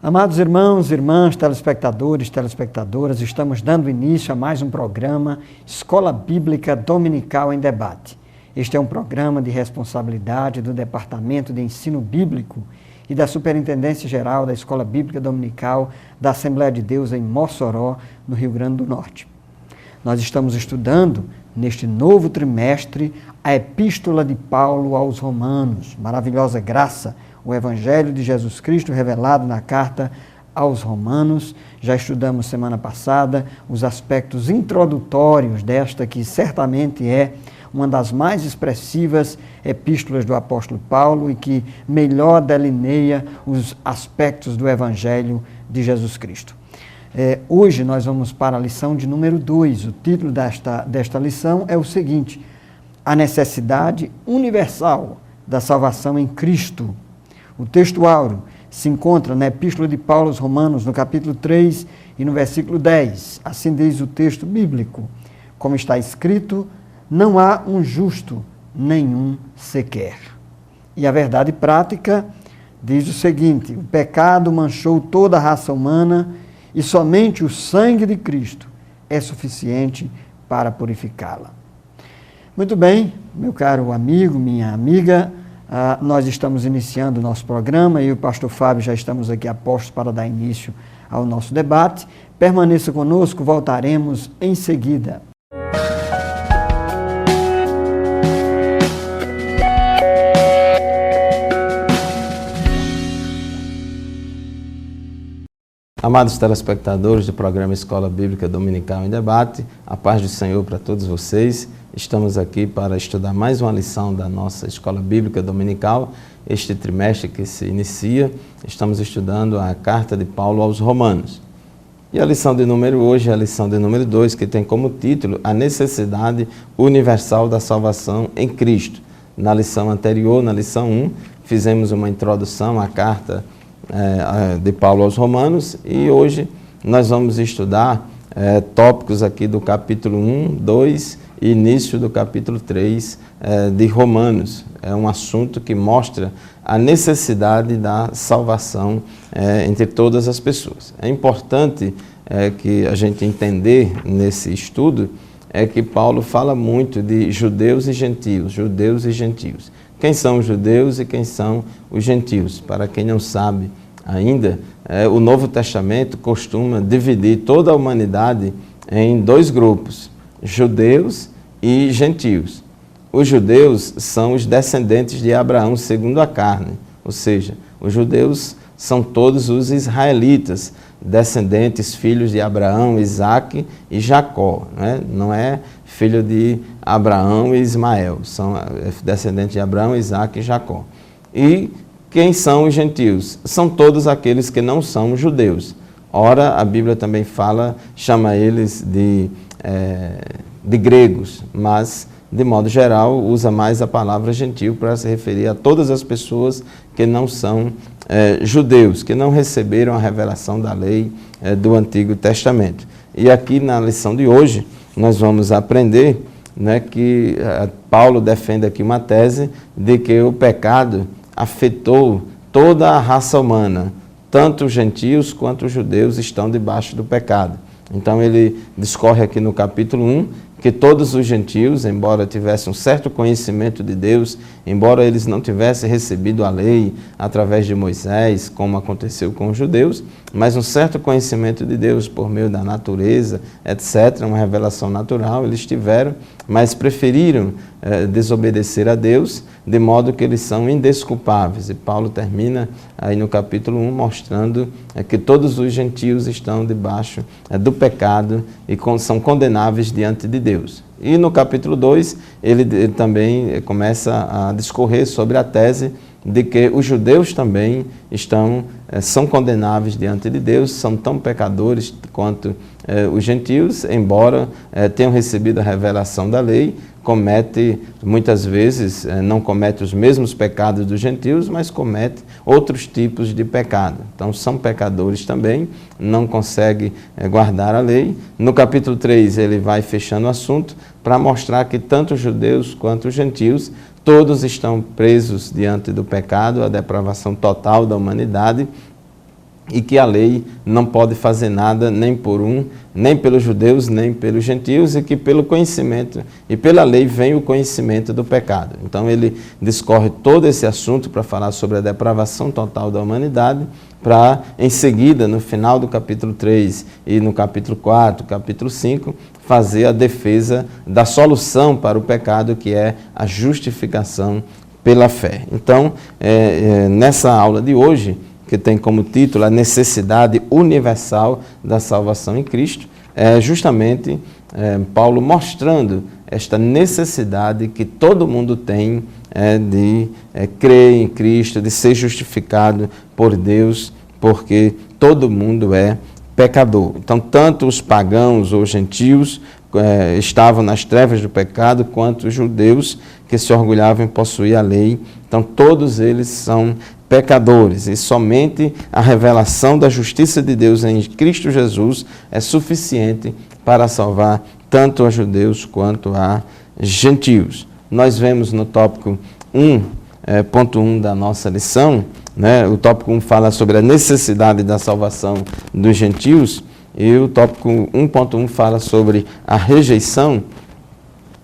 Amados irmãos, irmãs, telespectadores, telespectadoras, estamos dando início a mais um programa Escola Bíblica Dominical em Debate. Este é um programa de responsabilidade do Departamento de Ensino Bíblico e da Superintendência Geral da Escola Bíblica Dominical da Assembleia de Deus em Mossoró, no Rio Grande do Norte. Nós estamos estudando, neste novo trimestre, a Epístola de Paulo aos Romanos, maravilhosa graça, o Evangelho de Jesus Cristo revelado na carta aos Romanos. Já estudamos semana passada os aspectos introdutórios desta, que certamente é uma das mais expressivas epístolas do apóstolo Paulo e que melhor delineia os aspectos do Evangelho de Jesus Cristo. Hoje nós vamos para a lição de número 2. O título desta lição é o seguinte: a necessidade universal da salvação em Cristo. O texto áureo se encontra na Epístola de Paulo aos Romanos, no capítulo 3 e no versículo 10. Assim diz o texto bíblico: como está escrito, não há um justo, nenhum sequer. E a verdade prática diz o seguinte: o pecado manchou toda a raça humana e somente o sangue de Cristo é suficiente para purificá-la. Muito bem, meu caro amigo, minha amiga, nós estamos iniciando o nosso programa e o pastor Fábio já estamos aqui a postos para dar início ao nosso debate. Permaneça conosco, voltaremos em seguida. Amados telespectadores do programa Escola Bíblica Dominical em Debate, a paz do Senhor para todos vocês. Estamos aqui para estudar mais uma lição da nossa Escola Bíblica Dominical. Este trimestre que se inicia, estamos estudando a carta de Paulo aos Romanos. E a lição de número hoje é a lição de número 2, que tem como título a necessidade universal da salvação em Cristo. Na lição anterior, na lição 1, fizemos uma introdução à carta de Paulo aos Romanos e hoje nós vamos estudar tópicos aqui do capítulo 1, 2 e início do capítulo 3 de Romanos. É um assunto que mostra a necessidade da salvação entre todas as pessoas. É importante que a gente entender nesse estudo que Paulo fala muito de judeus e gentios, judeus e gentios. Quem são os judeus e quem são os gentios? Para quem não sabe ainda, o Novo Testamento costuma dividir toda a humanidade em dois grupos, judeus e gentios. Os judeus são os descendentes de Abraão segundo a carne, ou seja, os judeus são todos os israelitas, descendentes, filhos de Abraão, Isaque e Jacó, né? Não é filho de Abraão e Ismael, são descendentes de Abraão, Isaque e Jacó. E quem são os gentios? São todos aqueles que não são judeus. Ora, a Bíblia também chama eles de gregos, mas de modo geral usa mais a palavra gentil para se referir a todas as pessoas que não são judeus, que não receberam a revelação da lei do Antigo Testamento. E aqui na lição de hoje nós vamos aprender, né, que Paulo defende aqui uma tese de que o pecado afetou toda a raça humana, tanto os gentios quanto os judeus estão debaixo do pecado. Então ele discorre aqui no capítulo 1 que todos os gentios, embora tivessem um certo conhecimento de Deus, embora eles não tivessem recebido a lei através de Moisés, como aconteceu com os judeus, mas um certo conhecimento de Deus por meio da natureza, etc., uma revelação natural, eles tiveram, mas preferiram desobedecer a Deus, de modo que eles são indesculpáveis. E Paulo termina aí no capítulo 1 mostrando que todos os gentios estão debaixo do pecado e são condenáveis diante de Deus. E no capítulo 2 ele também começa a discorrer sobre a tese de que os judeus também são condenáveis diante de Deus, são tão pecadores quanto os gentios, embora tenham recebido a revelação da lei, muitas vezes, não comete os mesmos pecados dos gentios, mas comete outros tipos de pecado. Então, são pecadores também, não conseguem guardar a lei. No capítulo 3, ele vai fechando o assunto para mostrar que tanto os judeus quanto os gentios, todos estão presos diante do pecado, a depravação total da humanidade, e que a lei não pode fazer nada nem por nem pelos judeus, nem pelos gentios, e que pelo conhecimento e pela lei vem o conhecimento do pecado. Então ele discorre todo esse assunto para falar sobre a depravação total da humanidade, para em seguida, no final do capítulo 3 e no capítulo 4, capítulo 5, fazer a defesa da solução para o pecado, que é a justificação pela fé. Então, nessa aula de hoje, que tem como título a necessidade universal da salvação em Cristo, é justamente Paulo mostrando esta necessidade que todo mundo tem de crer em Cristo, de ser justificado por Deus, porque todo mundo é pecador. Então, tanto os pagãos ou gentios estavam nas trevas do pecado, quanto os judeus que se orgulhavam em possuir a lei. Então, todos eles são pecadores, e somente a revelação da justiça de Deus em Cristo Jesus é suficiente para salvar tanto a judeus quanto a gentios. Nós vemos no tópico 1.1 da nossa lição, né, o tópico 1 fala sobre a necessidade da salvação dos gentios, e o tópico 1.1 fala sobre a rejeição.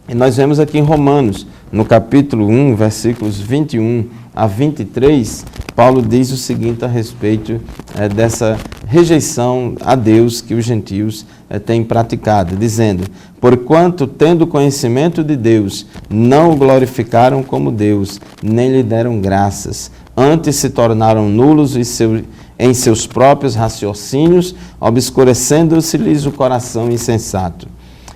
E nós vemos aqui em Romanos, no capítulo 1, versículos 21 a 23, Paulo diz o seguinte a respeito dessa rejeição a Deus que os gentios têm praticado, dizendo: porquanto, tendo conhecimento de Deus, não o glorificaram como Deus, nem lhe deram graças, antes se tornaram nulos em seus próprios raciocínios, obscurecendo-se-lhes o coração insensato.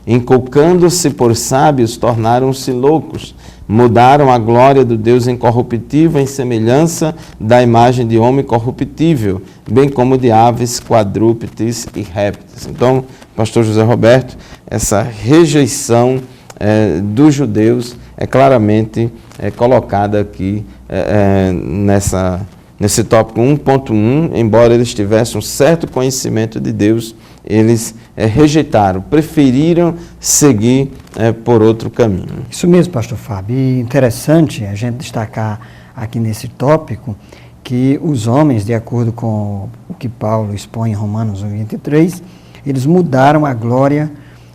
Inculcando-se por sábios, tornaram-se loucos, mudaram a glória do Deus incorruptível em semelhança da imagem de homem corruptível, bem como de aves, quadrúpedes e répteis. Então, pastor José Roberto, essa rejeição dos judeus é claramente colocada aqui nesse tópico 1.1, embora eles tivessem um certo conhecimento de Deus, eles rejeitaram, preferiram seguir por outro caminho. Isso mesmo, pastor Fábio. E interessante a gente destacar aqui nesse tópico que os homens, de acordo com o que Paulo expõe em Romanos 1:23, eles mudaram a glória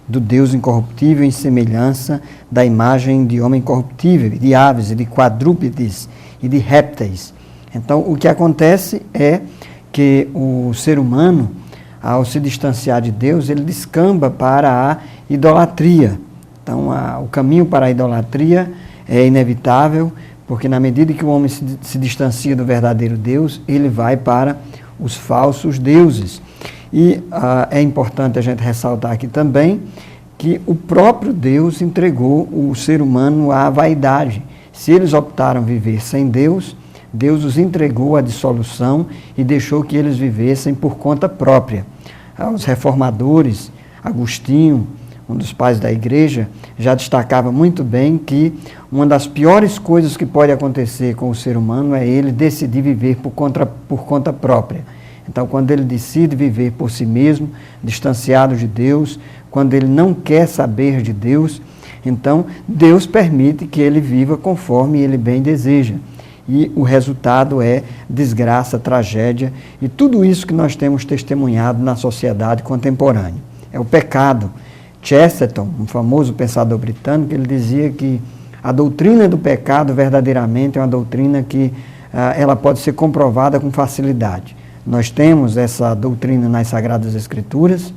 do Deus incorruptível em semelhança da imagem de homem corruptível, de aves, de quadrúpedes e de répteis. Então, o que acontece é que o ser humano, ao se distanciar de Deus, ele descamba para a idolatria. Então, o caminho para a idolatria é inevitável, porque na medida que o homem se distancia do verdadeiro Deus, ele vai para os falsos deuses. E é importante a gente ressaltar aqui também que o próprio Deus entregou o ser humano à vaidade. Se eles optaram viver sem Deus, Deus os entregou à dissolução e deixou que eles vivessem por conta própria. Os reformadores, Agostinho, um dos pais da igreja, já destacava muito bem que uma das piores coisas que pode acontecer com o ser humano é ele decidir viver por conta própria. Então, quando ele decide viver por si mesmo, distanciado de Deus, quando ele não quer saber de Deus, então Deus permite que ele viva conforme ele bem deseja. E o resultado é desgraça, tragédia e tudo isso que nós temos testemunhado na sociedade contemporânea. É o pecado. Chesterton, um famoso pensador britânico, ele dizia que a doutrina do pecado verdadeiramente é uma doutrina que ela pode ser comprovada com facilidade. Nós temos essa doutrina nas Sagradas Escrituras.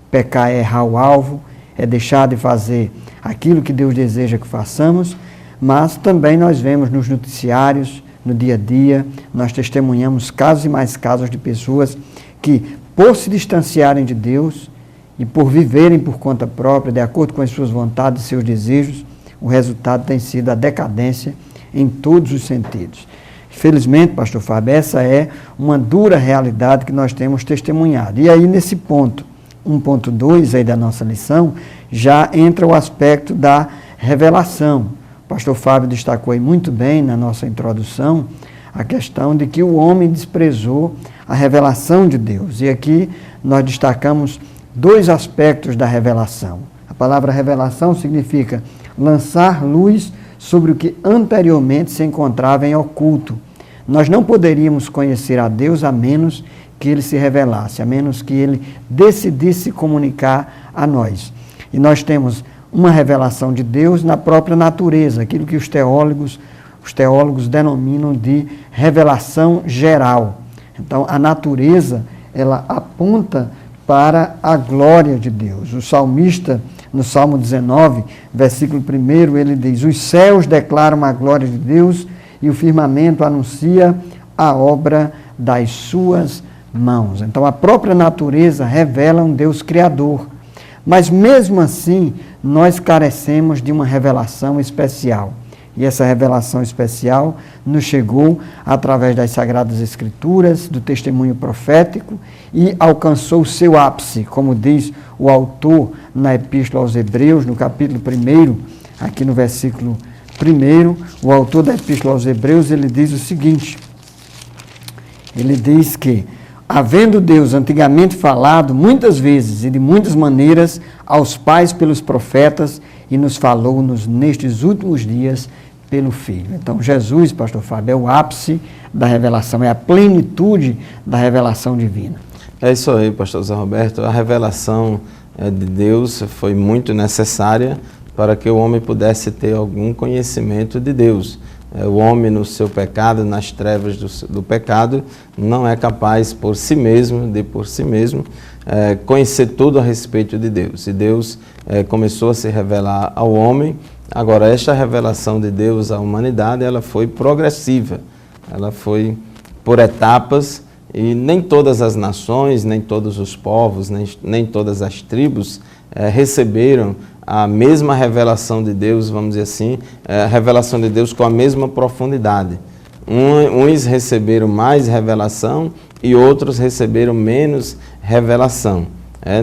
Pecar é errar o alvo, é deixar de fazer aquilo que Deus deseja que façamos, mas também nós vemos nos noticiários, no dia a dia, nós testemunhamos casos e mais casos de pessoas que, por se distanciarem de Deus e por viverem por conta própria, de acordo com as suas vontades e seus desejos, o resultado tem sido a decadência em todos os sentidos. Felizmente, pastor Fábio, essa é uma dura realidade que nós temos testemunhado. E aí, nesse ponto, 1.2 aí da nossa lição, já entra o aspecto da revelação. O pastor Fábio destacou aí muito bem na nossa introdução a questão de que o homem desprezou a revelação de Deus. E aqui nós destacamos dois aspectos da revelação. A palavra revelação significa lançar luz sobre o que anteriormente se encontrava em oculto. Nós não poderíamos conhecer a Deus a menos que ele se revelasse, a menos que ele decidisse comunicar a nós. E nós temos uma revelação de Deus na própria natureza, aquilo que os teólogos denominam de revelação geral. Então, a natureza, ela aponta para a glória de Deus. O salmista, no Salmo 19, versículo 1, ele diz: os céus declaram a glória de Deus e o firmamento anuncia a obra das suas mãos. Então, a própria natureza revela um Deus criador. Mas, mesmo assim, nós carecemos de uma revelação especial. E essa revelação especial nos chegou através das Sagradas Escrituras, do testemunho profético, e alcançou o seu ápice, como diz o autor na Epístola aos Hebreus, no capítulo 1, aqui no versículo 1, o autor da Epístola aos Hebreus, ele diz o seguinte: ele diz que, havendo Deus antigamente falado muitas vezes e de muitas maneiras aos pais pelos profetas, e nos falou-nos nestes últimos dias pelo Filho. Então, Jesus, pastor Fábio, é o ápice da revelação, é a plenitude da revelação divina. É isso aí, pastor Zé Roberto. A revelação de Deus foi muito necessária para que o homem pudesse ter algum conhecimento de Deus. O homem, no seu pecado, nas trevas do pecado, não é capaz por si mesmo, conhecer tudo a respeito de Deus. E Deus começou a se revelar ao homem. Agora, esta revelação de Deus à humanidade, ela foi progressiva, ela foi por etapas, e nem todas as nações, nem todos os povos, nem todas as tribos receberam a mesma revelação de Deus, vamos dizer assim, a revelação de Deus com a mesma profundidade. Uns receberam mais revelação e outros receberam menos revelação.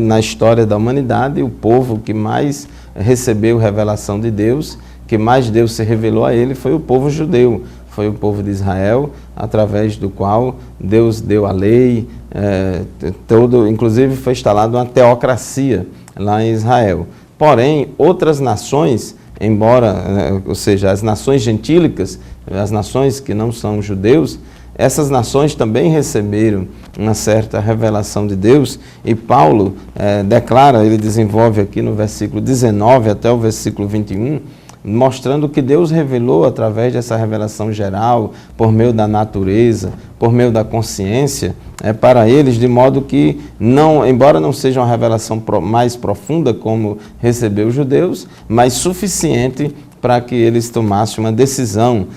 Na história da humanidade, o povo que mais recebeu revelação de Deus, que mais Deus se revelou a ele, foi o povo judeu, foi o povo de Israel, através do qual Deus deu a lei, inclusive foi instalada uma teocracia lá em Israel. Porém, outras nações, ou seja, as nações gentílicas, as nações que não são judeus, essas nações também receberam uma certa revelação de Deus, e Paulo declara, ele desenvolve aqui no versículo 19 até o versículo 21, mostrando que Deus revelou através dessa revelação geral, por meio da natureza, por meio da consciência, para eles, de modo que, embora não seja uma revelação mais profunda como recebeu os judeus, mas suficiente para que eles tomassem uma decisão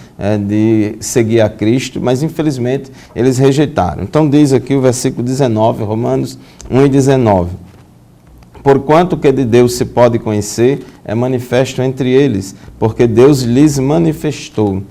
de seguir a Cristo, mas infelizmente eles rejeitaram. Então diz aqui o versículo 19, Romanos 1:19. Porquanto que de Deus se pode conhecer, é manifesto entre eles, porque Deus lhes manifestou.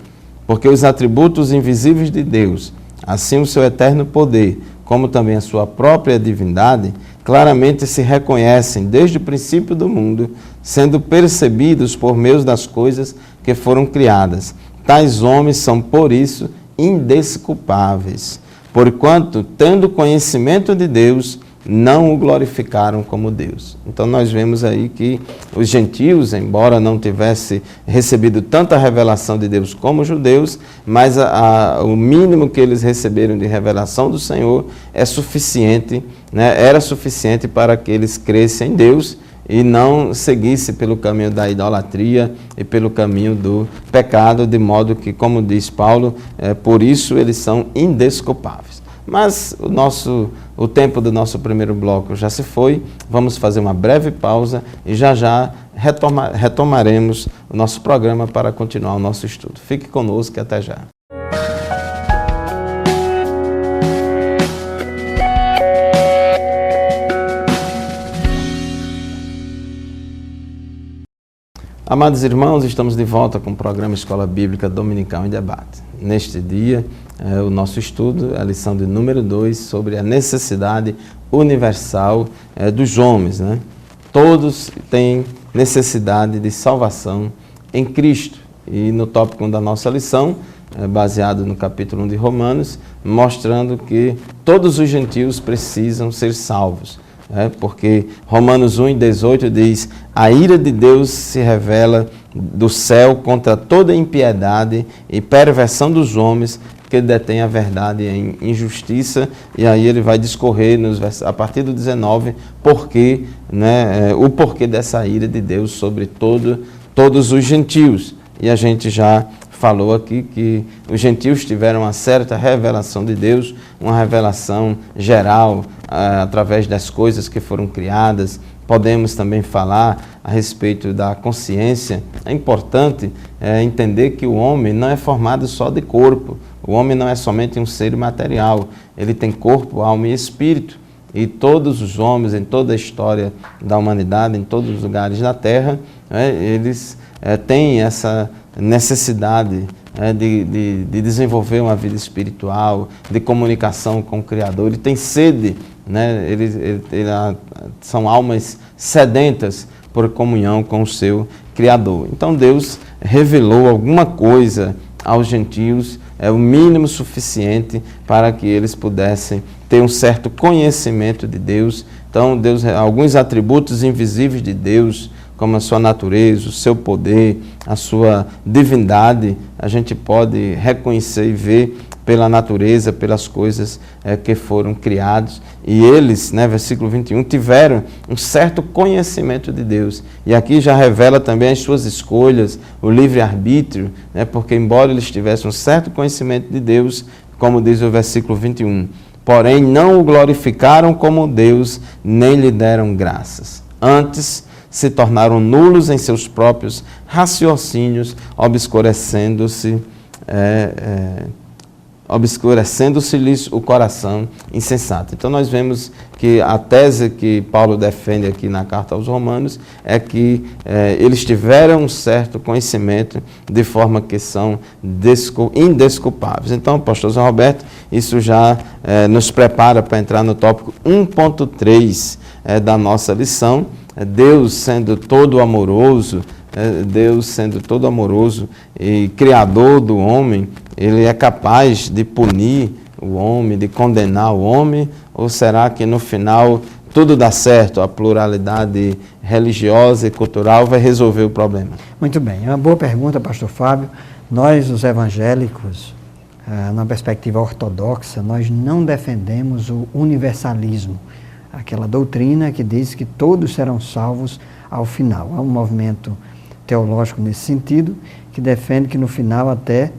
Porque os atributos invisíveis de Deus, assim o seu eterno poder, como também a sua própria divindade, claramente se reconhecem desde o princípio do mundo, sendo percebidos por meio das coisas que foram criadas. Tais homens são, por isso, indesculpáveis, porquanto, tendo conhecimento de Deus, não o glorificaram como Deus. Então nós vemos aí que os gentios, embora não tivessem recebido tanta revelação de Deus como os judeus, mas o mínimo que eles receberam de revelação do Senhor é suficiente, era suficiente para que eles crescem em Deus e não seguissem pelo caminho da idolatria e pelo caminho do pecado, de modo que, como diz Paulo, por isso eles são indesculpáveis. Mas o tempo do nosso primeiro bloco já se foi, vamos fazer uma breve pausa e já retomaremos o nosso programa para continuar o nosso estudo. Fique conosco e até já. Amados irmãos, estamos de volta com o programa Escola Bíblica Dominical em Debate. Neste dia, o nosso estudo, a lição de número 2, sobre a necessidade universal dos homens. Todos têm necessidade de salvação em Cristo. E no tópico 1 da nossa lição, baseado no capítulo 1 de Romanos, mostrando que todos os gentios precisam ser salvos. Porque Romanos 1:18 diz: a ira de Deus se revela do céu contra toda impiedade e perversão dos homens que detém a verdade em injustiça. E aí ele vai discorrer a partir do 19 o porquê dessa ira de Deus sobre todos os gentios. E a gente já falou aqui que os gentios tiveram uma certa revelação de Deus, uma revelação geral através das coisas que foram criadas. Podemos também falar a respeito da consciência. É importante entender que o homem não é formado só de corpo. O homem não é somente um ser material. Ele tem corpo, alma e espírito. E todos os homens, em toda a história da humanidade, em todos os lugares da Terra, eles têm essa necessidade de desenvolver uma vida espiritual, de comunicação com o Criador. Ele tem sede, eles são almas sedentas por comunhão com o seu Criador. Então Deus revelou alguma coisa aos gentios, o mínimo suficiente para que eles pudessem ter um certo conhecimento de Deus. Então Deus, alguns atributos invisíveis de Deus, como a sua natureza, o seu poder, a sua divindade, a gente pode reconhecer e ver pela natureza, pelas coisas que foram criadas. E eles, versículo 21, tiveram um certo conhecimento de Deus. E aqui já revela também as suas escolhas, o livre-arbítrio, porque embora eles tivessem um certo conhecimento de Deus, como diz o versículo 21, porém não o glorificaram como Deus, nem lhe deram graças. Antes, se tornaram nulos em seus próprios raciocínios, obscurecendo-se-lhes o coração insensato. Então nós vemos que a tese que Paulo defende aqui na carta aos Romanos é que eles tiveram um certo conhecimento de forma que são indesculpáveis. Então, pastor Zé Roberto, isso já nos prepara para entrar no tópico 1.3 da nossa lição. Deus sendo todo amoroso, e criador do homem, ele é capaz de punir o homem, de condenar o homem? Ou será que no final tudo dá certo, a pluralidade religiosa e cultural vai resolver o problema? Muito bem, é uma boa pergunta, pastor Fábio. Nós, os evangélicos, na perspectiva ortodoxa, nós não defendemos o universalismo, aquela doutrina que diz que todos serão salvos ao final. Há um movimento teológico nesse sentido, que defende que no final até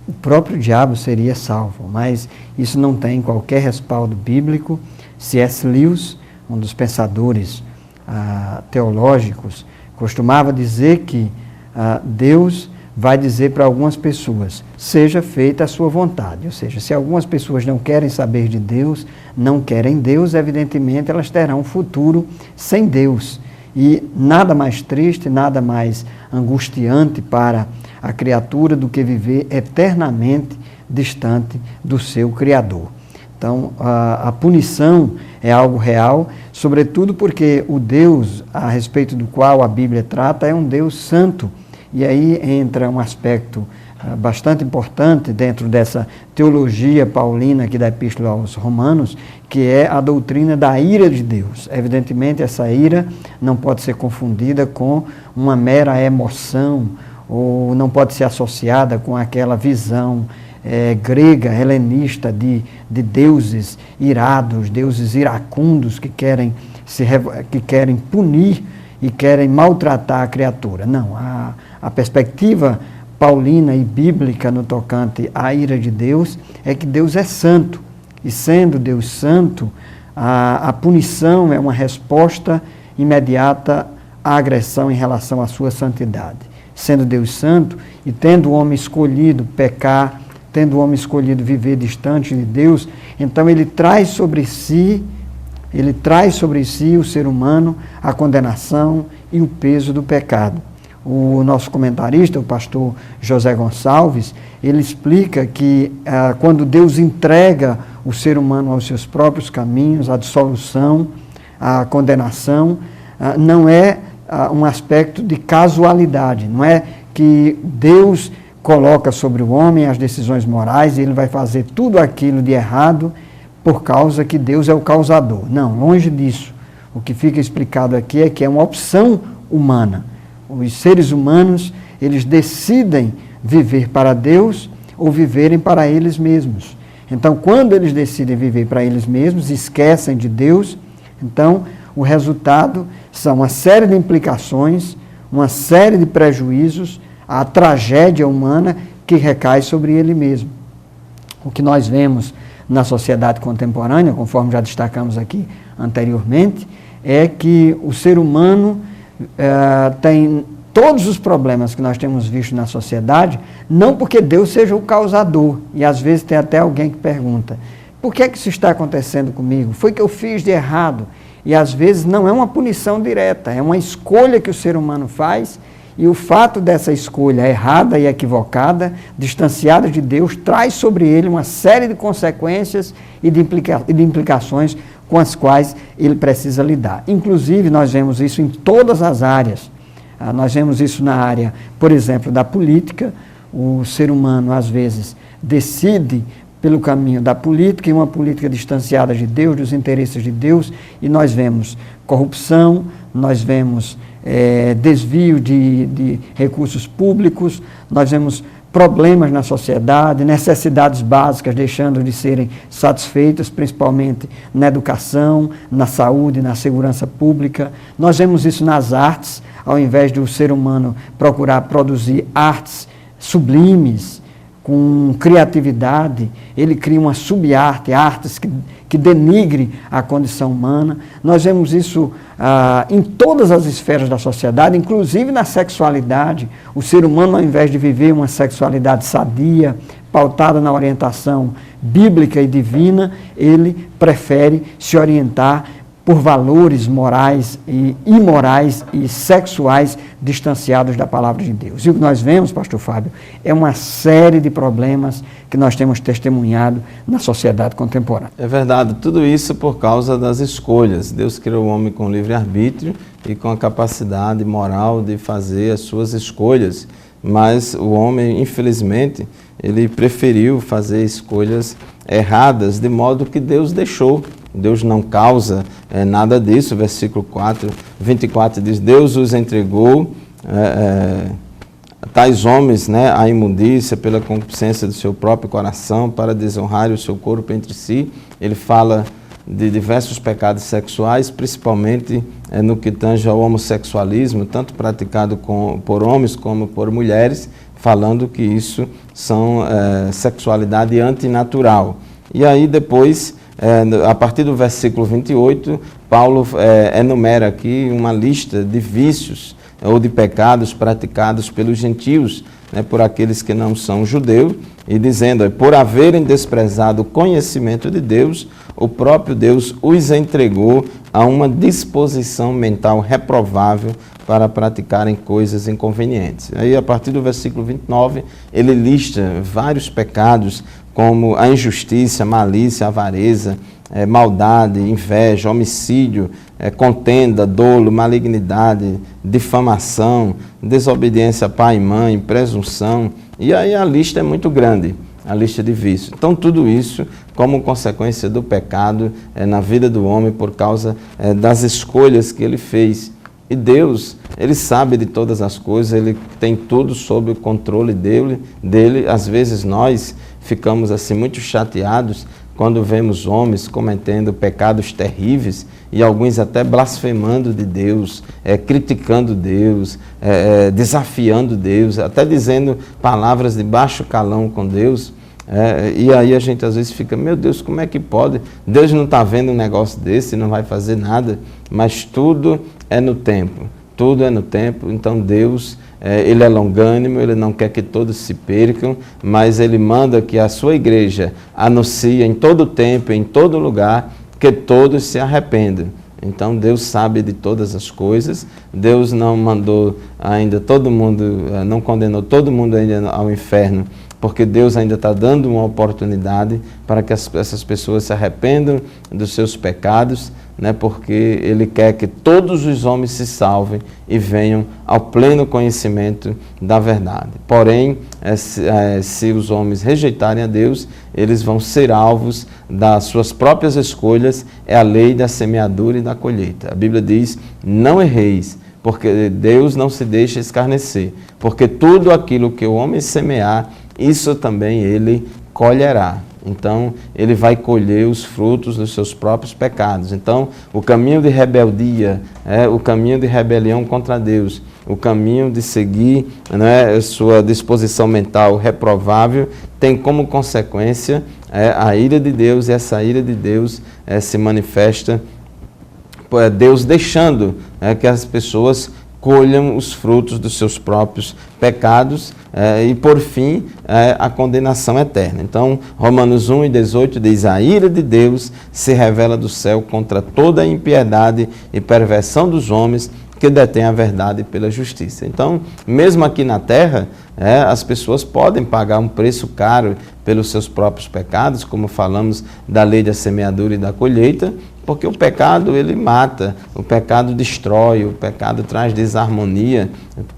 o próprio diabo seria salvo, mas isso não tem qualquer respaldo bíblico. C.S. Lewis, um dos pensadores teológicos, costumava dizer que Deus vai dizer para algumas pessoas, seja feita a sua vontade. Ou seja, se algumas pessoas não querem saber de Deus, não querem Deus, evidentemente elas terão um futuro sem Deus. E nada mais triste, nada mais angustiante para a criatura do que viver eternamente distante do seu Criador. Então, a punição é algo real, sobretudo porque o Deus a respeito do qual a Bíblia trata é um Deus santo. E aí entra um aspecto bastante importante dentro dessa teologia paulina aqui da Epístola aos Romanos, que é a doutrina da ira de Deus. Evidentemente, essa ira não pode ser confundida com uma mera emoção, ou não pode ser associada com aquela visão grega, helenista, de deuses irados, deuses iracundos que querem punir e querem maltratar a criatura. Não, a perspectiva paulina e bíblica no tocante à ira de Deus é que Deus é santo. E sendo Deus santo, a punição é uma resposta imediata à agressão em relação à sua santidade. Sendo Deus santo e tendo o homem escolhido pecar, tendo o homem escolhido viver distante de Deus, então ele traz sobre si o ser humano a condenação e o peso do pecado. O nosso comentarista, o pastor José Gonçalves, ele explica que quando Deus entrega o ser humano aos seus próprios caminhos, a dissolução, a condenação, não é um aspecto de casualidade, não é que Deus coloca sobre o homem as decisões morais e ele vai fazer tudo aquilo de errado por causa que Deus é o causador. Não, longe disso. O que fica explicado aqui é que é uma opção humana. Os seres humanos, eles decidem viver para Deus ou viverem para eles mesmos. Então, quando eles decidem viver para eles mesmos, esquecem de Deus, então o resultado são uma série de implicações, uma série de prejuízos, a tragédia humana que recai sobre ele mesmo. O que nós vemos na sociedade contemporânea, conforme já destacamos aqui anteriormente, é que o ser humano tem todos os problemas que nós temos visto na sociedade, não porque Deus seja o causador, e às vezes tem até alguém que pergunta, por que isso está acontecendo comigo? Foi que eu fiz de errado? E às vezes não é uma punição direta, é uma escolha que o ser humano faz, e o fato dessa escolha errada e equivocada, distanciada de Deus, traz sobre ele uma série de consequências e de implicações com as quais ele precisa lidar. Inclusive, nós vemos isso em todas as áreas. Nós vemos isso na área, por exemplo, da política. O ser humano, às vezes, decide pelo caminho da política, e uma política distanciada de Deus, dos interesses de Deus, e nós vemos corrupção, nós vemos desvio de recursos públicos, nós vemos problemas na sociedade, necessidades básicas deixando de serem satisfeitas, principalmente na educação, na saúde, na segurança pública. Nós vemos isso nas artes, ao invés do ser humano procurar produzir artes sublimes, com criatividade, ele cria uma subarte, artes que denigre a condição humana. Nós vemos isso em todas as esferas da sociedade, inclusive na sexualidade. O ser humano, ao invés de viver uma sexualidade sadia, pautada na orientação bíblica e divina, ele prefere se orientar por valores morais e imorais e sexuais distanciados da palavra de Deus. E o que nós vemos, pastor Fábio, é uma série de problemas que nós temos testemunhado na sociedade contemporânea. É verdade, tudo isso por causa das escolhas. Deus criou o homem com livre-arbítrio e com a capacidade moral de fazer as suas escolhas, mas o homem, infelizmente, ele preferiu fazer escolhas erradas, de modo que Deus deixou. Deus não causa nada disso. Versículo 24 diz, Deus os entregou, tais homens, à imundícia pela concupiscência do seu próprio coração, para desonrar o seu corpo entre si. Ele fala de diversos pecados sexuais, principalmente no que tange ao homossexualismo, tanto praticado por homens como por mulheres, falando que isso são sexualidade antinatural. E aí depois, a partir do versículo 28, Paulo enumera aqui uma lista de vícios ou de pecados praticados pelos gentios, por aqueles que não são judeus, e dizendo, por haverem desprezado o conhecimento de Deus, o próprio Deus os entregou a uma disposição mental reprovável para praticarem coisas inconvenientes. Aí, a partir do versículo 29, ele lista vários pecados, como a injustiça, malícia, avareza, maldade, inveja, homicídio, contenda, dolo, malignidade, difamação, desobediência a pai e mãe, presunção. E aí a lista é muito grande, a lista de vícios. Então tudo isso como consequência do pecado na vida do homem por causa das escolhas que ele fez. E Deus, Ele sabe de todas as coisas, Ele tem tudo sob o controle dele. Às vezes nós ficamos assim muito chateados quando vemos homens cometendo pecados terríveis e alguns até blasfemando de Deus, criticando Deus, desafiando Deus, até dizendo palavras de baixo calão com Deus. E aí a gente às vezes fica, meu Deus, como é que pode? Deus não está vendo um negócio desse, não vai fazer nada, mas tudo é no tempo, tudo é no tempo. Então Deus, Ele é longânimo, Ele não quer que todos se percam, mas Ele manda que a sua igreja anuncie em todo tempo, em todo lugar, que todos se arrependam. Então Deus sabe de todas as coisas, Deus não mandou ainda todo mundo, não condenou todo mundo ainda ao inferno, porque Deus ainda está dando uma oportunidade para que essas pessoas se arrependam dos seus pecados, porque Ele quer que todos os homens se salvem e venham ao pleno conhecimento da verdade. Porém, se os homens rejeitarem a Deus, eles vão ser alvos das suas próprias escolhas, é a lei da semeadura e da colheita. A Bíblia diz, não erreis, porque Deus não se deixa escarnecer, porque tudo aquilo que o homem semear, isso também ele colherá. Então, ele vai colher os frutos dos seus próprios pecados. Então, o caminho de rebeldia, o caminho de rebelião contra Deus, o caminho de seguir, sua disposição mental reprovável, tem como consequência a ira de Deus, e essa ira de Deus se manifesta, Deus deixando que as pessoas colham os frutos dos seus próprios pecados e, por fim, a condenação eterna. Então, Romanos 1:18 diz: a ira de Deus se revela do céu contra toda a impiedade e perversão dos homens que detêm a verdade pela justiça. Então, mesmo aqui na terra, as pessoas podem pagar um preço caro pelos seus próprios pecados, como falamos da lei da semeadura e da colheita, porque o pecado, ele mata, o pecado destrói, o pecado traz desarmonia,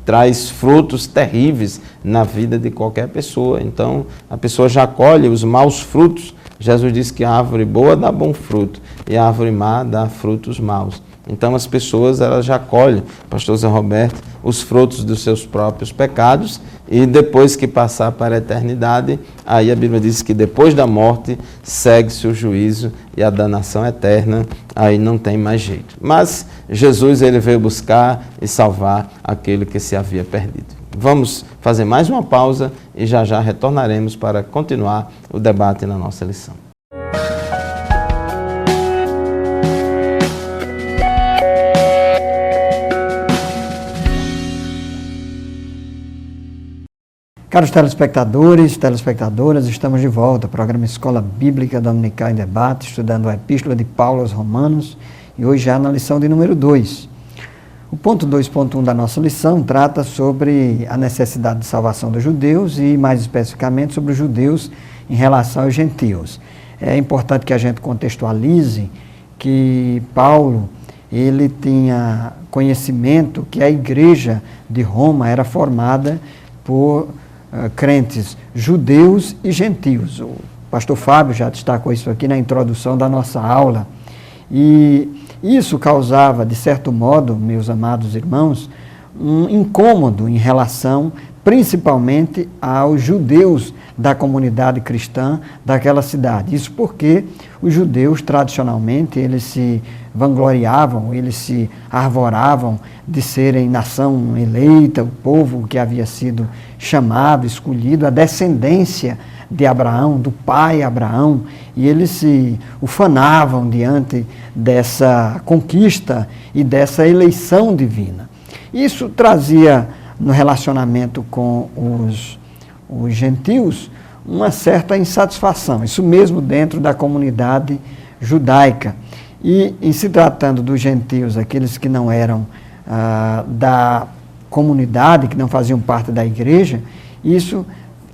traz frutos terríveis na vida de qualquer pessoa. Então, a pessoa já colhe os maus frutos. Jesus disse que a árvore boa dá bom fruto e a árvore má dá frutos maus. Então, as pessoas, elas já colhem, pastor Zé Roberto, os frutos dos seus próprios pecados, e depois que passar para a eternidade, aí a Bíblia diz que depois da morte segue-se o juízo e a danação eterna, aí não tem mais jeito. Mas Jesus, ele veio buscar e salvar aquele que se havia perdido. Vamos fazer mais uma pausa e já já retornaremos para continuar o debate na nossa lição. Caros telespectadores, telespectadoras, estamos de volta ao programa Escola Bíblica Dominical em Debate, estudando a Epístola de Paulo aos Romanos, e hoje já na lição de número 2. O ponto 2.1 da nossa lição trata sobre a necessidade de salvação dos judeus e, mais especificamente, sobre os judeus em relação aos gentios. É importante que a gente contextualize que Paulo, ele tinha conhecimento que a igreja de Roma era formada por crentes judeus e gentios. O pastor Fábio já destacou isso aqui na introdução da nossa aula. E isso causava, de certo modo, meus amados irmãos, um incômodo em relação, principalmente, aos judeus da comunidade cristã daquela cidade. Isso porque os judeus, tradicionalmente, eles se vangloriavam, eles se arvoravam de serem nação eleita, o povo que havia sido chamado, escolhido, a descendência de Abraão, do pai Abraão, e eles se ufanavam diante dessa conquista e dessa eleição divina. Isso trazia, no relacionamento com os gentios, uma certa insatisfação, isso mesmo dentro da comunidade judaica. E em se tratando dos gentios, aqueles que não eram da comunidade, que não faziam parte da igreja, isso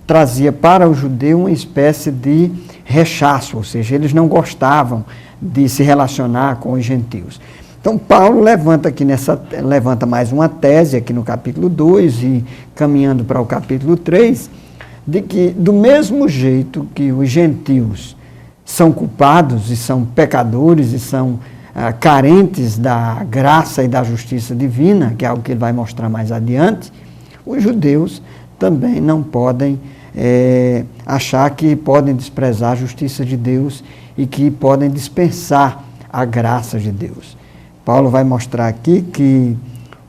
trazia para o judeu uma espécie de rechaço, ou seja, eles não gostavam de se relacionar com os gentios. Então, Paulo levanta mais uma tese aqui no capítulo 2 e caminhando para o capítulo 3, de que do mesmo jeito que os gentios são culpados e são pecadores e são carentes da graça e da justiça divina, que é algo que ele vai mostrar mais adiante, os judeus também não podem achar que podem desprezar a justiça de Deus e que podem dispensar a graça de Deus. Paulo vai mostrar aqui que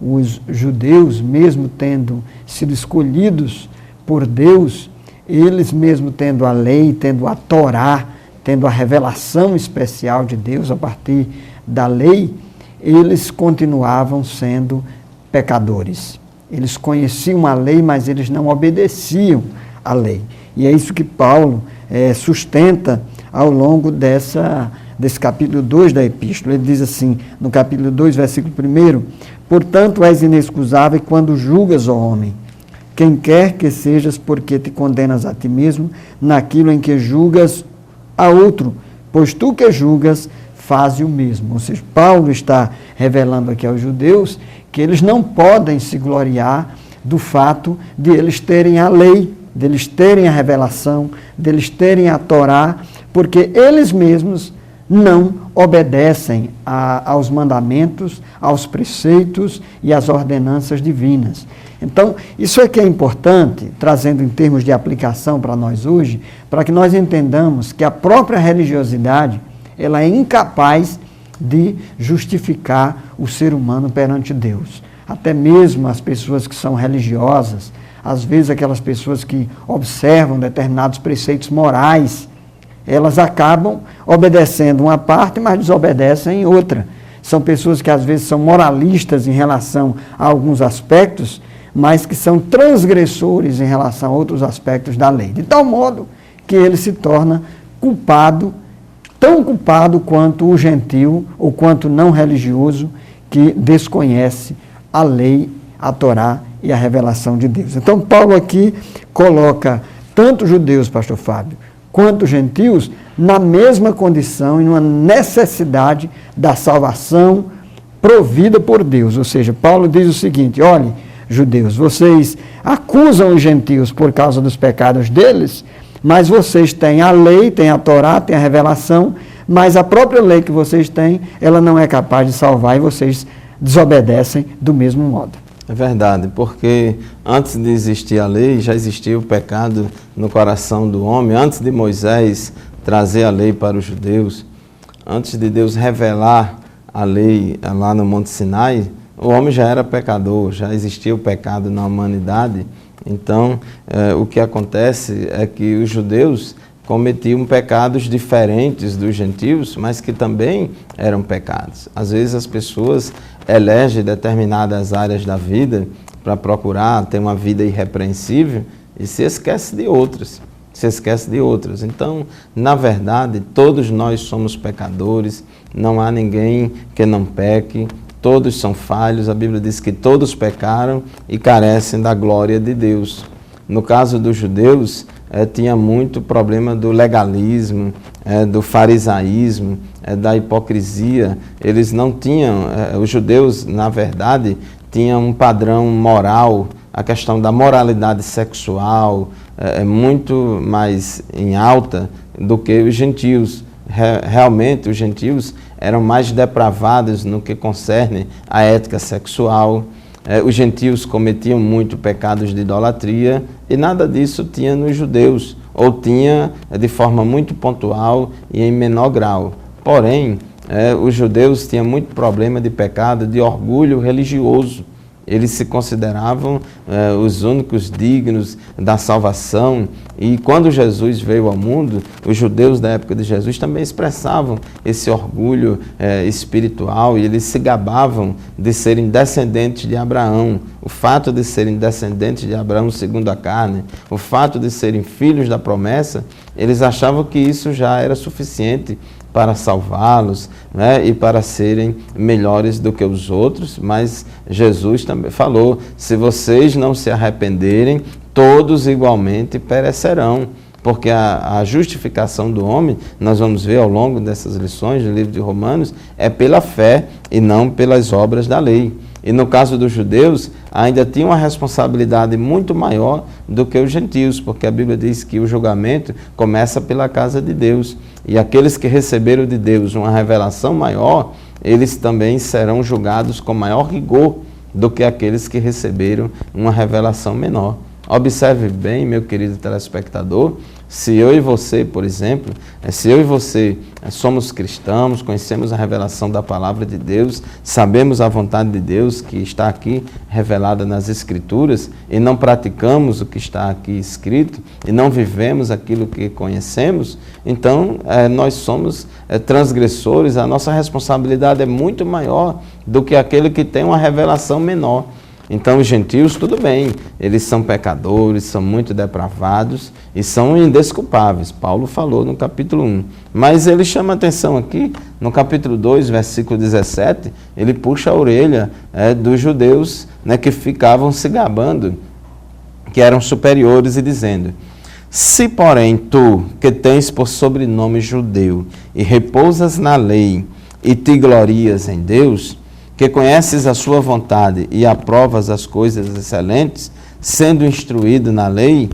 os judeus, mesmo tendo sido escolhidos por Deus, eles mesmo tendo a lei, tendo a Torá, tendo a revelação especial de Deus a partir da lei, eles continuavam sendo pecadores. Eles conheciam a lei, mas eles não obedeciam à lei. E é isso que Paulo sustenta ao longo desse capítulo 2 da Epístola. Ele diz assim, no capítulo 2, versículo 1, portanto, és inexcusável quando julgas, ó homem, quem quer que sejas, porque te condenas a ti mesmo naquilo em que julgas a outro, pois tu que julgas, faze o mesmo. Ou seja, Paulo está revelando aqui aos judeus que eles não podem se gloriar do fato de eles terem a lei, de eles terem a revelação, de eles terem a Torá, porque eles mesmos não obedecem aos mandamentos, aos preceitos e às ordenanças divinas. Então, isso é que é importante, trazendo em termos de aplicação para nós hoje, para que nós entendamos que a própria religiosidade, ela é incapaz de justificar o ser humano perante Deus. Até mesmo as pessoas que são religiosas, às vezes aquelas pessoas que observam determinados preceitos morais, elas acabam obedecendo uma parte, mas desobedecem em outra. São pessoas que às vezes são moralistas em relação a alguns aspectos, mas que são transgressores em relação a outros aspectos da lei. De tal modo que ele se torna culpado, tão culpado quanto o gentil ou quanto o não religioso que desconhece a lei, a Torá e a revelação de Deus. Então Paulo aqui coloca tanto judeus, pastor Fábio, quanto gentios na mesma condição e numa necessidade da salvação provida por Deus. Ou seja, Paulo diz o seguinte: olhe, judeus, vocês acusam os gentios por causa dos pecados deles, mas vocês têm a lei, têm a Torá, têm a revelação, mas a própria lei que vocês têm, ela não é capaz de salvar e vocês desobedecem do mesmo modo. É verdade, porque antes de existir a lei, já existia o pecado no coração do homem. Antes de Moisés trazer a lei para os judeus, antes de Deus revelar a lei lá no Monte Sinai, o homem já era pecador, já existia o pecado na humanidade. Então, o que acontece é que os judeus cometiam pecados diferentes dos gentios, mas que também eram pecados. Às vezes as pessoas elegem determinadas áreas da vida para procurar ter uma vida irrepreensível e se esquece de outras. Então, na verdade, todos nós somos pecadores, não há ninguém que não peque, todos são falhos. A Bíblia diz que todos pecaram e carecem da glória de Deus. No caso dos judeus, tinha muito problema do legalismo, do farisaísmo, da hipocrisia. Eles não tinham, os judeus, na verdade, tinham um padrão moral, a questão da moralidade sexual é muito mais em alta do que os gentios. Realmente, os gentios eram mais depravados no que concerne a ética sexual. Os gentios cometiam muito pecados de idolatria e nada disso tinha nos judeus, ou tinha de forma muito pontual e em menor grau. Porém, os judeus tinham muito problema de pecado de orgulho religioso. Eles se consideravam os únicos dignos da salvação. E quando Jesus veio ao mundo, os judeus da época de Jesus também expressavam esse orgulho espiritual e eles se gabavam de serem descendentes de Abraão. O fato de serem descendentes de Abraão segundo a carne, o fato de serem filhos da promessa, eles achavam que isso já era suficiente para salvá-los, né, e para serem melhores do que os outros, mas Jesus também falou, se vocês não se arrependerem, todos igualmente perecerão, porque a justificação do homem, nós vamos ver ao longo dessas lições do livro de Romanos, é pela fé e não pelas obras da lei. E no caso dos judeus, ainda tinha uma responsabilidade muito maior do que os gentios, porque a Bíblia diz que o julgamento começa pela casa de Deus. E aqueles que receberam de Deus uma revelação maior, eles também serão julgados com maior rigor do que aqueles que receberam uma revelação menor. Observe bem, meu querido telespectador, se eu e você, por exemplo, se eu e você somos cristãos, conhecemos a revelação da palavra de Deus, sabemos a vontade de Deus que está aqui revelada nas Escrituras e não praticamos o que está aqui escrito e não vivemos aquilo que conhecemos, então nós somos transgressores, a nossa responsabilidade é muito maior do que aquele que tem uma revelação menor. Então os gentios, tudo bem, eles são pecadores, são muito depravados e são indesculpáveis. Paulo falou no capítulo 1. Mas ele chama atenção aqui, no capítulo 2, versículo 17, ele puxa a orelha dos judeus, né, que ficavam se gabando, que eram superiores e dizendo: se porém tu, que tens por sobrenome judeu e repousas na lei e te glorias em Deus, que conheces a sua vontade e aprovas as coisas excelentes, sendo instruído na lei,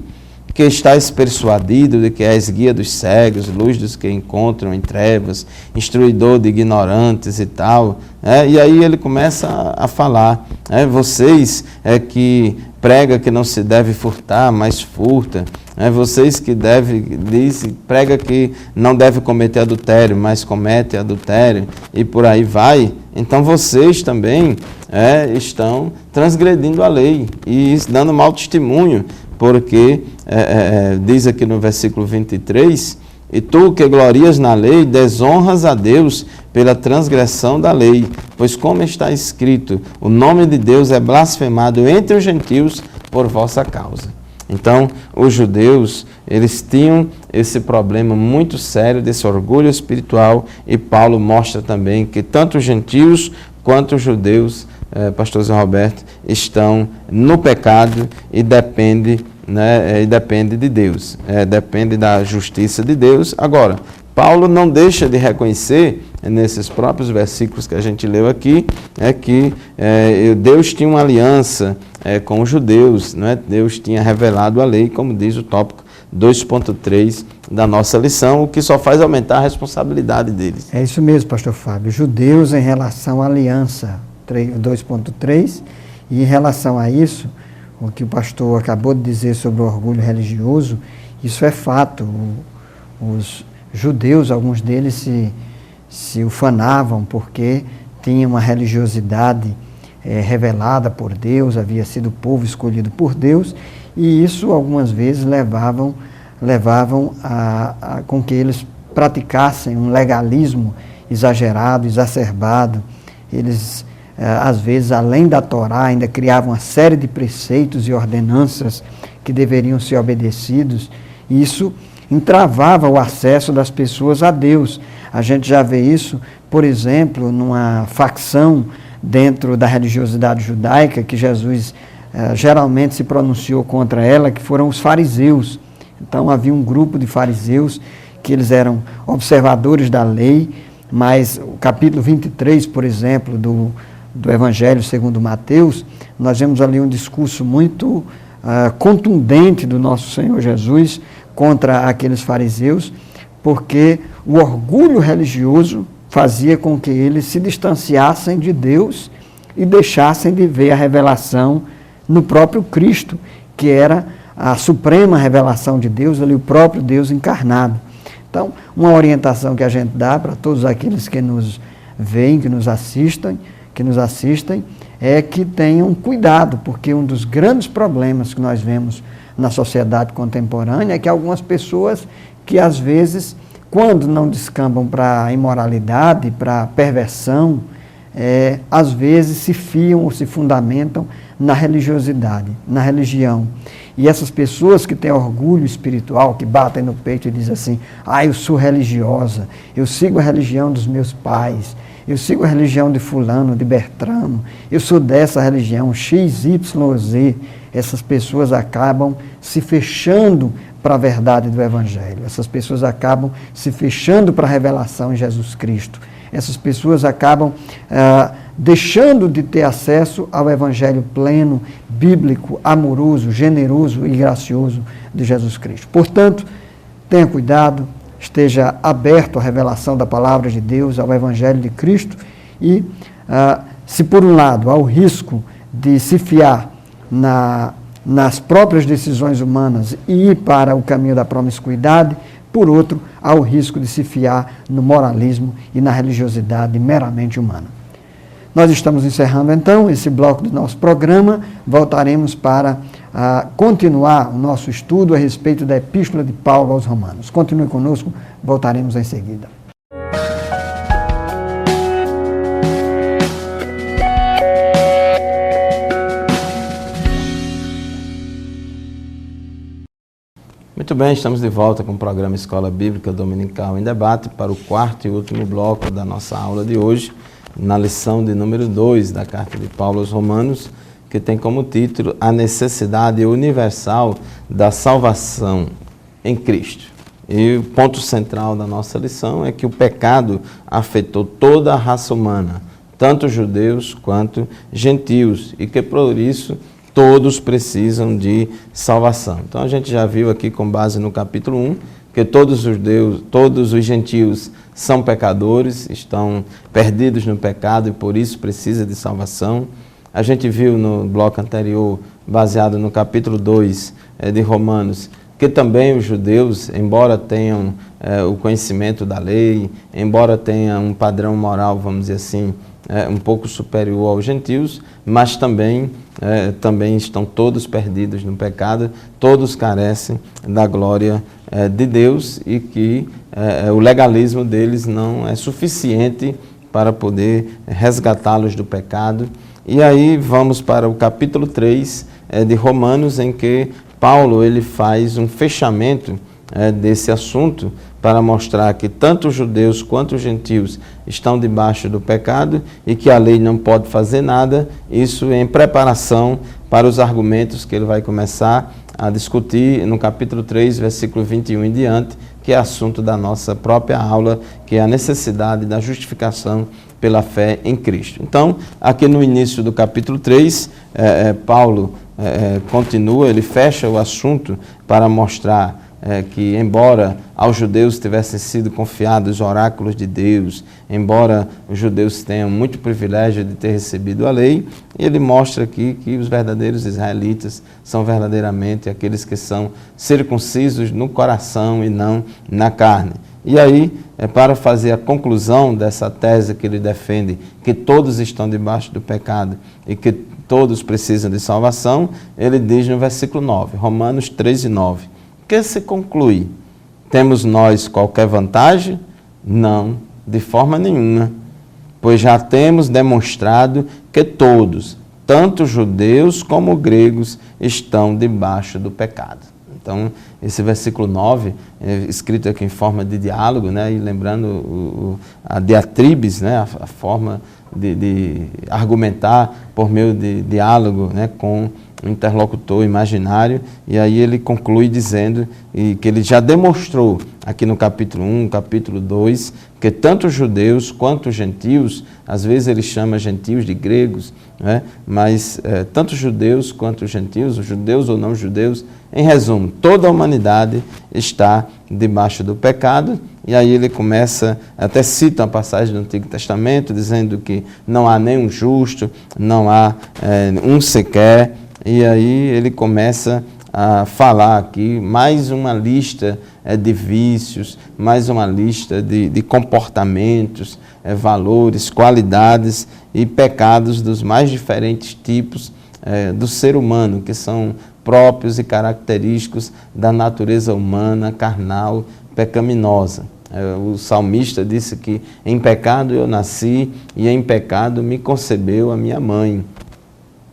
que estáis persuadido de que és guia dos cegos, luz dos que encontram em trevas, instruidor de ignorantes e tal. E aí ele começa a falar, vocês que prega que não se deve furtar, mas furta. Vocês que prega que não deve cometer adultério, mas comete adultério, e por aí vai. Então vocês também estão transgredindo a lei e dando mau testemunho, porque diz aqui no versículo 23, e tu que glorias na lei, desonras a Deus pela transgressão da lei, pois como está escrito, o nome de Deus é blasfemado entre os gentios por vossa causa. Então, os judeus, eles tinham esse problema muito sério desse orgulho espiritual, e Paulo mostra também que tanto os gentios quanto os judeus, pastor Zé Roberto, estão no pecado e depende de Deus, depende da justiça de Deus. Agora, Paulo não deixa de reconhecer, nesses próprios versículos que a gente leu aqui, que Deus tinha uma aliança com os judeus, Deus tinha revelado a lei, como diz o tópico 2.3 da nossa lição, o que só faz aumentar a responsabilidade deles. É isso mesmo, pastor Fábio. Judeus em relação à aliança, 2.3, e em relação a isso, o que o pastor acabou de dizer sobre o orgulho religioso, isso é fato. Os judeus, alguns deles se ufanavam porque tinham uma religiosidade revelada por Deus, havia sido o povo escolhido por Deus, e isso algumas vezes levavam com que eles praticassem um legalismo exagerado, exacerbado. Eles, às vezes, além da Torá, ainda criavam uma série de preceitos e ordenanças que deveriam ser obedecidos, e isso entravava o acesso das pessoas a Deus. A gente já vê isso, por exemplo, numa facção dentro da religiosidade judaica, que Jesus geralmente se pronunciou contra ela, que foram os fariseus. Então havia um grupo de fariseus que eles eram observadores da lei, mas o capítulo 23, por exemplo, do Evangelho segundo Mateus, nós vemos ali um discurso muito contundente do nosso Senhor Jesus contra aqueles fariseus, porque o orgulho religioso fazia com que eles se distanciassem de Deus e deixassem de ver a revelação no próprio Cristo, que era a suprema revelação de Deus, ali o próprio Deus encarnado. Então, uma orientação que a gente dá para todos aqueles que nos veem, que nos assistem, é que tenham cuidado, porque um dos grandes problemas que nós vemos na sociedade contemporânea é que algumas pessoas que às vezes, quando não descambam para a imoralidade, para a perversão, às vezes se fiam ou se fundamentam na religiosidade, na religião. E essas pessoas que têm orgulho espiritual, que batem no peito e dizem assim, eu sou religiosa, eu sigo a religião dos meus pais, eu sigo a religião de fulano, de Bertrano, eu sou dessa religião, XYZ, essas pessoas acabam se fechando para a verdade do Evangelho, essas pessoas acabam se fechando para a revelação em Jesus Cristo, essas pessoas acabam deixando de ter acesso ao Evangelho pleno, bíblico, amoroso, generoso e gracioso de Jesus Cristo. Portanto, tenha cuidado, esteja aberto à revelação da Palavra de Deus, ao Evangelho de Cristo, e se por um lado há o risco de se fiar nas próprias decisões humanas e ir para o caminho da promiscuidade, por outro, há o risco de se fiar no moralismo e na religiosidade meramente humana. Nós estamos encerrando então esse bloco do nosso programa, voltaremos para continuar o nosso estudo a respeito da Epístola de Paulo aos Romanos. Continue conosco, voltaremos em seguida. Muito bem, estamos de volta com o programa Escola Bíblica Dominical em Debate para o quarto e último bloco da nossa aula de hoje, na lição de número 2 da Carta de Paulo aos Romanos, que tem como título A Necessidade Universal da Salvação em Cristo. E o ponto central da nossa lição é que o pecado afetou toda a raça humana, tanto judeus quanto gentios, e que por isso todos precisam de salvação. Então a gente já viu aqui com base no capítulo 1, que todos os gentios são pecadores, estão perdidos no pecado e por isso precisa de salvação. A gente viu no bloco anterior, baseado no capítulo 2 de Romanos, que também os judeus, embora tenham o conhecimento da lei, embora tenham um padrão moral, vamos dizer assim, um pouco superior aos gentios, mas também estão todos perdidos no pecado, todos carecem da glória de Deus e que o legalismo deles não é suficiente para poder resgatá-los do pecado. E aí vamos para o capítulo 3 de Romanos, em que Paulo ele faz um fechamento desse assunto para mostrar que tanto os judeus quanto os gentios estão debaixo do pecado e que a lei não pode fazer nada, isso em preparação para os argumentos que ele vai começar a discutir no capítulo 3, versículo 21 em diante, que é assunto da nossa própria aula, que é a necessidade da justificação pela fé em Cristo. Então, aqui no início do capítulo 3, Paulo continua, ele fecha o assunto para mostrar que, embora aos judeus tivessem sido confiados os oráculos de Deus, embora os judeus tenham muito privilégio de ter recebido a lei, ele mostra aqui que os verdadeiros israelitas são verdadeiramente aqueles que são circuncisos no coração e não na carne. E aí, para fazer a conclusão dessa tese que ele defende, que todos estão debaixo do pecado e que todos precisam de salvação, ele diz no versículo 9, Romanos 3:9, que se conclui? Temos nós qualquer vantagem? Não, de forma nenhuma, pois já temos demonstrado que todos, tanto judeus como gregos, estão debaixo do pecado. Então, esse versículo 9, escrito aqui em forma de diálogo, né, e lembrando a diatribes, né, a forma de argumentar por meio de diálogo, né, com um interlocutor imaginário, e aí ele conclui dizendo que ele já demonstrou aqui no capítulo 1, capítulo 2, que tanto os judeus quanto os gentios, às vezes ele chama gentios de gregos, né? Mas tanto os judeus quanto os judeus ou não judeus, em resumo, toda a humanidade está debaixo do pecado. E aí ele começa, até cita uma passagem do Antigo Testamento, dizendo que não há nenhum justo, não há um sequer. E aí ele começa a falar aqui mais uma lista de vícios, mais uma lista de comportamentos, valores, qualidades e pecados dos mais diferentes tipos do ser humano, que são próprios e característicos da natureza humana, carnal, pecaminosa. O salmista disse que em pecado eu nasci e em pecado me concebeu a minha mãe.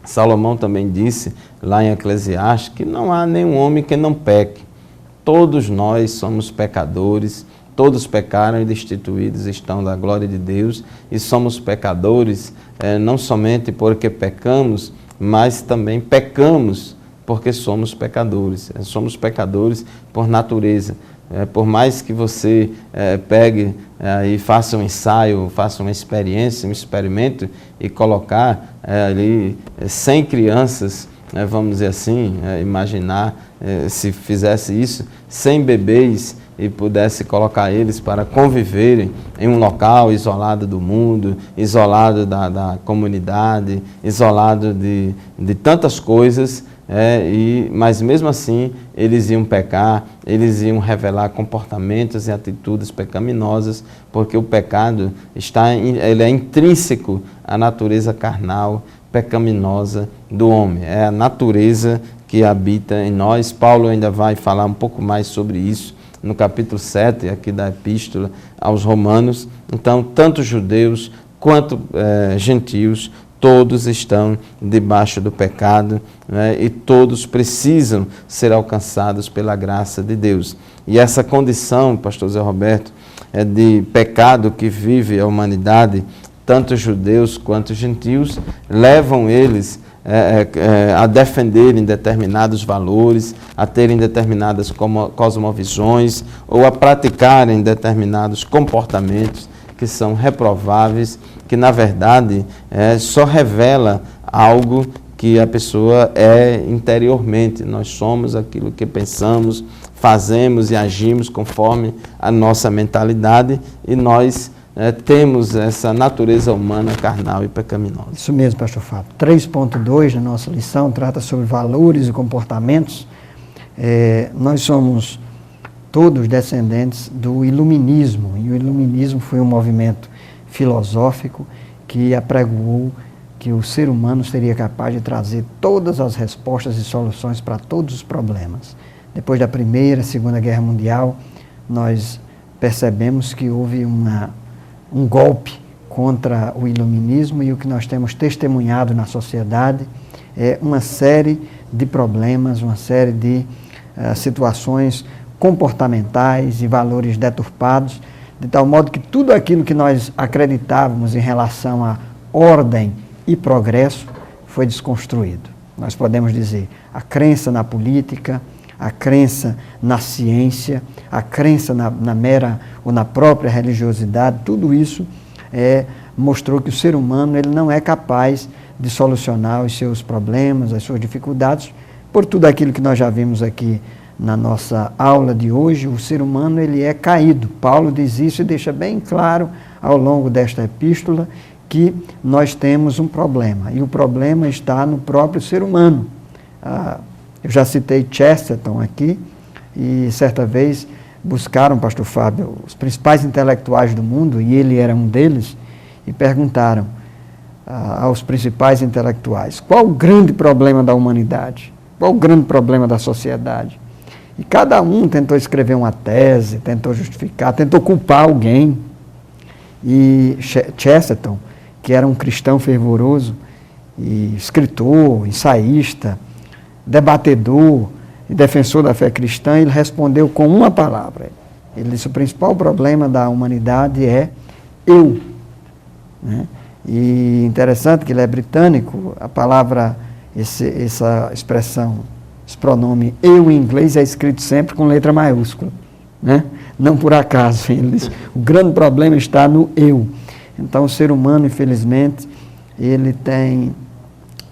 Salomão também disse, lá em Eclesiastes, que não há nenhum homem que não peque. Todos nós somos pecadores, todos pecaram e destituídos estão da glória de Deus, e somos pecadores não somente porque pecamos, mas também pecamos porque somos pecadores. Somos pecadores por natureza. Por mais que você pegue e faça um ensaio, faça uma experiência, um experimento e colocar ali 100 crianças, vamos dizer assim, imaginar se fizesse isso, 100 bebês e pudesse colocar eles para conviverem em um local isolado do mundo, isolado da comunidade, isolado de tantas coisas, mas mesmo assim eles iam pecar, eles iam revelar comportamentos e atitudes pecaminosas, porque o pecado ele é intrínseco à natureza carnal, pecaminosa do homem. É a natureza que habita em nós. Paulo ainda vai falar um pouco mais sobre isso no capítulo 7 aqui da Epístola aos Romanos. Então, tanto judeus quanto gentios, todos estão debaixo do pecado, né? E todos precisam ser alcançados pela graça de Deus. E essa condição, pastor Zé Roberto, de pecado que vive a humanidade, tanto judeus quanto gentios, levam eles a defenderem determinados valores, a terem determinadas cosmovisões ou a praticarem determinados comportamentos que são reprováveis, que na verdade só revela algo que a pessoa é interiormente. Nós somos aquilo que pensamos, fazemos e agimos conforme a nossa mentalidade, e nós temos essa natureza humana, carnal e pecaminosa. Isso mesmo, pastor Fábio. 3.2 da nossa lição trata sobre valores e comportamentos. Nós somos todos descendentes do iluminismo, e o iluminismo foi um movimento filosófico que apregoou que o ser humano seria capaz de trazer todas as respostas e soluções para todos os problemas. Depois da Primeira, Segunda Guerra Mundial, nós percebemos que houve um golpe contra o iluminismo, e o que nós temos testemunhado na sociedade é uma série de problemas, uma série de situações comportamentais e valores deturpados, de tal modo que tudo aquilo que nós acreditávamos em relação à ordem e progresso foi desconstruído. Nós podemos dizer a crença na política, a crença na ciência, a crença na mera ou na própria religiosidade, tudo isso mostrou que o ser humano ele não é capaz de solucionar os seus problemas, as suas dificuldades, por tudo aquilo que nós já vimos aqui na nossa aula de hoje. O ser humano ele é caído. Paulo diz isso e deixa bem claro ao longo desta epístola que nós temos um problema, e o problema está no próprio ser humano. Eu já citei Chesterton aqui, e certa vez buscaram, pastor Fábio, os principais intelectuais do mundo, e ele era um deles, e perguntaram aos principais intelectuais: qual o grande problema da humanidade? Qual o grande problema da sociedade? E cada um tentou escrever uma tese, tentou justificar, tentou culpar alguém. E Chesterton, que era um cristão fervoroso, e escritor, ensaísta, debatedor e defensor da fé cristã, ele respondeu com uma palavra. Ele disse: o principal problema da humanidade é eu. Né? E interessante que ele é britânico, a palavra, essa expressão, esse pronome eu em inglês é escrito sempre com letra maiúscula. Né? Não por acaso. Ele diz: o grande problema está no eu. Então o ser humano, infelizmente, ele tem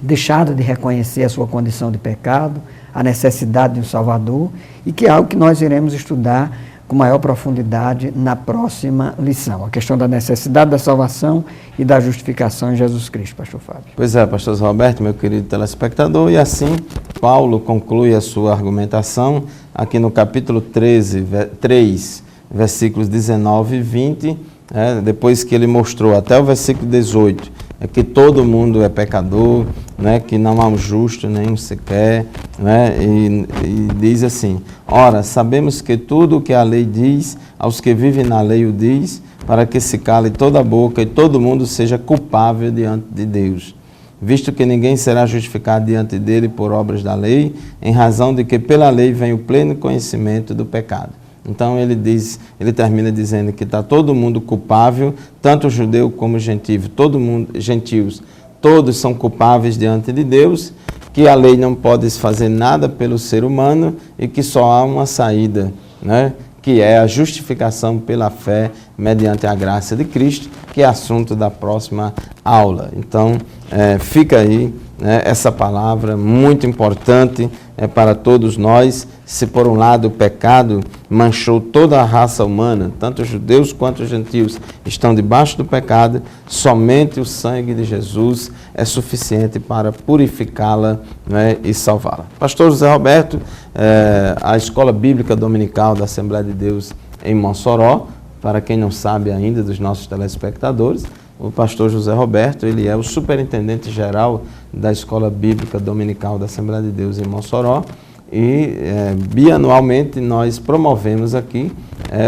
deixado de reconhecer a sua condição de pecado, a necessidade de um Salvador, e que é algo que nós iremos estudar com maior profundidade na próxima lição. A questão da necessidade da salvação e da justificação em Jesus Cristo, pastor Fábio. Pois é, pastor Roberto, meu querido telespectador, e assim Paulo conclui a sua argumentação aqui no capítulo 3, versículos 19 e 20, depois que ele mostrou até o versículo 18, que todo mundo é pecador, né, que não há um justo, nenhum sequer, né, e diz assim: ora, sabemos que tudo o que a lei diz, aos que vivem na lei o diz, para que se cale toda a boca e todo mundo seja culpável diante de Deus, visto que ninguém será justificado diante dele por obras da lei, em razão de que pela lei vem o pleno conhecimento do pecado. Então ele termina dizendo que está todo mundo culpável, tanto judeu como gentio, gentios, todos são culpáveis diante de Deus, que a lei não pode fazer nada pelo ser humano e que só há uma saída, né, que é a justificação pela fé mediante a graça de Cristo, que é assunto da próxima aula. Então, fica aí essa palavra muito importante para todos nós. Se por um lado o pecado manchou toda a raça humana, tanto os judeus quanto os gentios estão debaixo do pecado, somente o sangue de Jesus é suficiente para purificá-la, né, e salvá-la. Pastor José Roberto, a Escola Bíblica Dominical da Assembleia de Deus em Mossoró, para quem não sabe ainda dos nossos telespectadores, o pastor José Roberto, ele é o superintendente geral da Escola Bíblica Dominical da Assembleia de Deus em Mossoró, e bianualmente nós promovemos aqui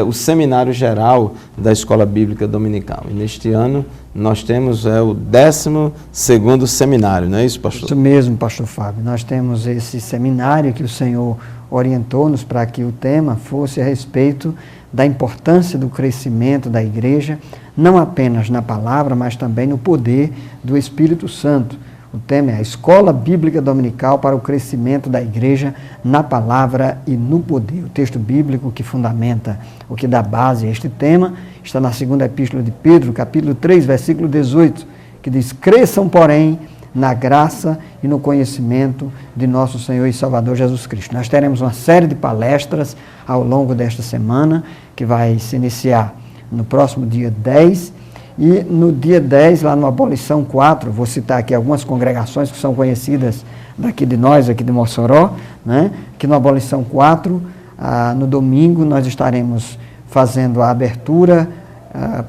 o Seminário Geral da Escola Bíblica Dominical. E neste ano nós temos o 12º seminário, não é isso, pastor? Isso mesmo, pastor Fábio. Nós temos esse seminário que o Senhor orientou-nos para que o tema fosse a respeito da importância do crescimento da igreja, não apenas na palavra, mas também no poder do Espírito Santo. O tema é a Escola Bíblica Dominical para o crescimento da igreja na palavra e no poder. O texto bíblico que fundamenta, o que dá base a este tema, está na segunda epístola de Pedro, capítulo 3, versículo 18, que diz: cresçam, porém, na graça e no conhecimento de nosso Senhor e Salvador Jesus Cristo. Nós teremos uma série de palestras ao longo desta semana, que vai se iniciar no próximo dia 10, e no dia 10, lá no Abolição 4, vou citar aqui algumas congregações que são conhecidas daqui de nós, aqui de Mossoró, né? Que no Abolição 4, no domingo, nós estaremos fazendo a abertura,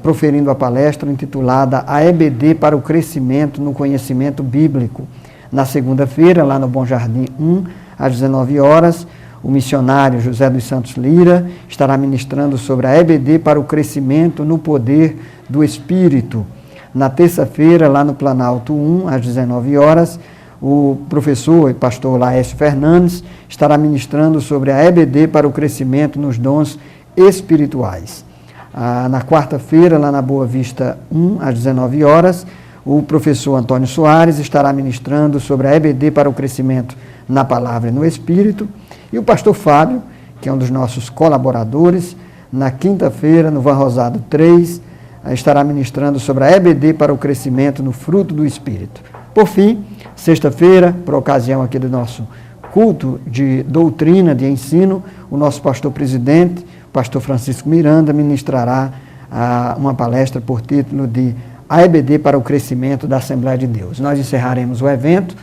proferindo a palestra intitulada A EBD para o Crescimento no Conhecimento Bíblico. Na segunda-feira, lá no Bom Jardim 1, às 19 horas, o missionário José dos Santos Lira estará ministrando sobre a EBD para o Crescimento no Poder do Espírito. Na terça-feira, lá no Planalto 1, às 19 horas, o professor e pastor Laércio Fernandes estará ministrando sobre a EBD para o Crescimento nos Dons Espirituais. Na quarta-feira, lá na Boa Vista 1, às 19 horas, o professor Antônio Soares estará ministrando sobre a EBD para o crescimento na palavra e no Espírito. E o pastor Fábio, que é um dos nossos colaboradores, na quinta-feira, no Van Rosado 3, estará ministrando sobre a EBD para o crescimento no fruto do Espírito. Por fim, sexta-feira, por ocasião aqui do nosso culto de doutrina, de ensino, o nosso pastor-presidente, pastor Francisco Miranda, ministrará uma palestra por título de A EBD para o Crescimento da Assembleia de Deus. Nós encerraremos o evento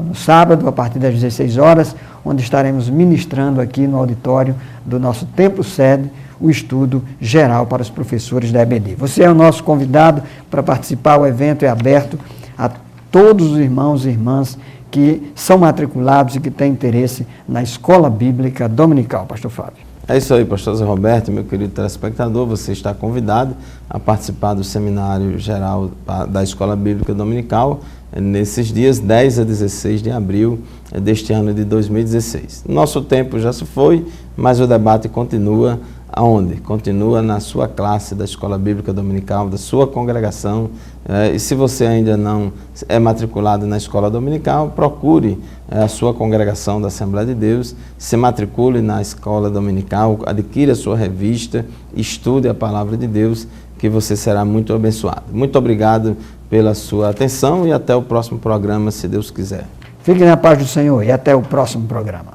no sábado, a partir das 16 horas, onde estaremos ministrando aqui no auditório do nosso templo sede o estudo geral para os professores da EBD. Você é o nosso convidado para participar. O evento é aberto a todos os irmãos e irmãs que são matriculados e que têm interesse na Escola Bíblica Dominical. Pastor Fábio. É isso aí, pastor Zé Roberto, meu querido telespectador, você está convidado a participar do Seminário Geral da Escola Bíblica Dominical nesses dias 10 a 16 de abril deste ano de 2016. Nosso tempo já se foi, mas o debate continua. Aonde? Continua na sua classe da Escola Bíblica Dominical, da sua congregação. E se você ainda não é matriculado na Escola Dominical, procure a sua congregação da Assembleia de Deus, se matricule na Escola Dominical, adquira a sua revista, estude a Palavra de Deus, que você será muito abençoado. Muito obrigado pela sua atenção e até o próximo programa, se Deus quiser. Fiquem na paz do Senhor e até o próximo programa.